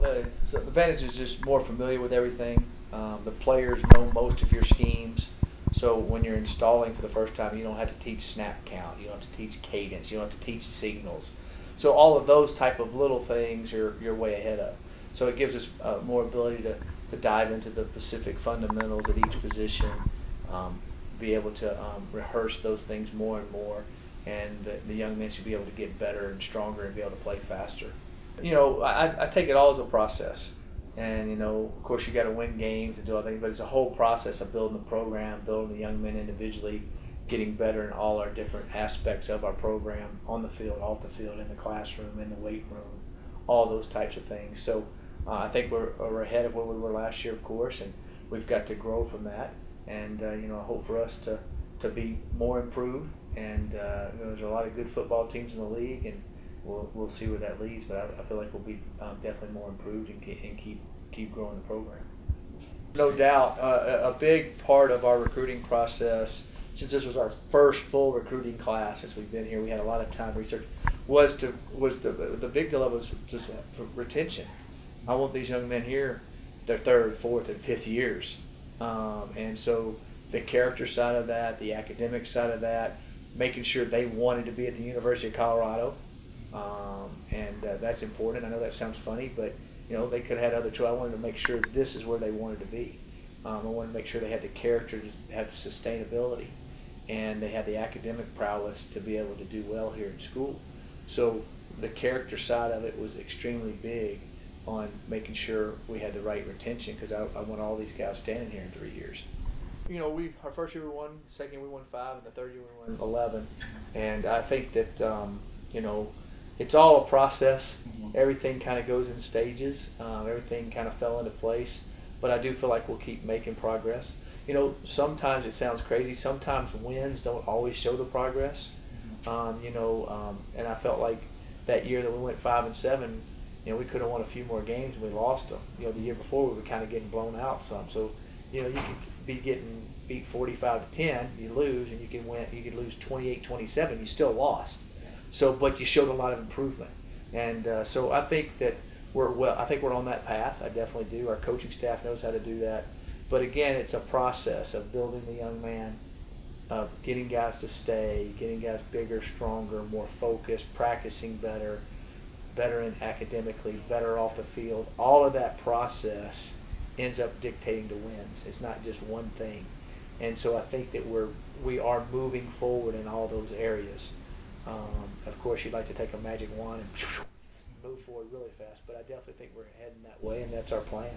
So the advantage is just more familiar with everything. The players know most of your schemes. So when you're installing for the first time, you don't have to teach snap count. You don't have to teach cadence. You don't have to teach signals. So all of those type of little things you're way ahead of. So it gives us more ability to dive into the specific fundamentals at each position, be able to rehearse those things more and more, and the young men should be able to get better and stronger and be able to play faster. I take it all as a process. And, of course, you got to win games and do all things, but it's a whole process of building the program, building the young men individually, getting better in all our different aspects of our program, on the field, off the field, in the classroom, in the weight room, all those types of things. So I think we're ahead of where we were last year, of course, and we've got to grow from that. And, I hope for us to be more improved. And there's a lot of good football teams in the league, and we'll see where that leads, but I feel like we'll be definitely more improved and keep growing the program. No doubt, a big part of our recruiting process, since this was our first full recruiting class since we've been here, we had a lot of time research. The big deal of it was just retention. I want these young men here their third, fourth, and fifth years, and so the character side of that, the academic side of that, making sure they wanted to be at the University of Colorado. And that's important. I know that sounds funny, but they could have had other choices. I wanted to make sure this is where they wanted to be. I wanted to make sure they had the character to have sustainability, and they had the academic prowess to be able to do well here in school. So the character side of it was extremely big on making sure we had the right retention, because I want all these guys standing here in 3 years. Our first year we won, second year we won 5, and the third year we won 11. And I think that it's all a process. Everything kind of goes in stages. Everything kind of fell into place. But I do feel like we'll keep making progress. Sometimes it sounds crazy. Sometimes wins don't always show the progress. And I felt like that year that we went 5 and 7, we could have won a few more games and we lost them. The year before we were kind of getting blown out some. So, you could be getting beat 45-10, you lose, and you could lose 28-27, you still lost. So, but you showed a lot of improvement, and so I think that I think we're on that path. I definitely do. Our coaching staff knows how to do that. But again, it's a process of building the young man, of getting guys to stay, getting guys bigger, stronger, more focused, practicing better in academically, better off the field. All of that process ends up dictating the wins. It's not just one thing. And so I think that we are moving forward in all those areas. Of course, you'd like to take a magic wand and move forward really fast, but I definitely think we're heading that way, and that's our plan.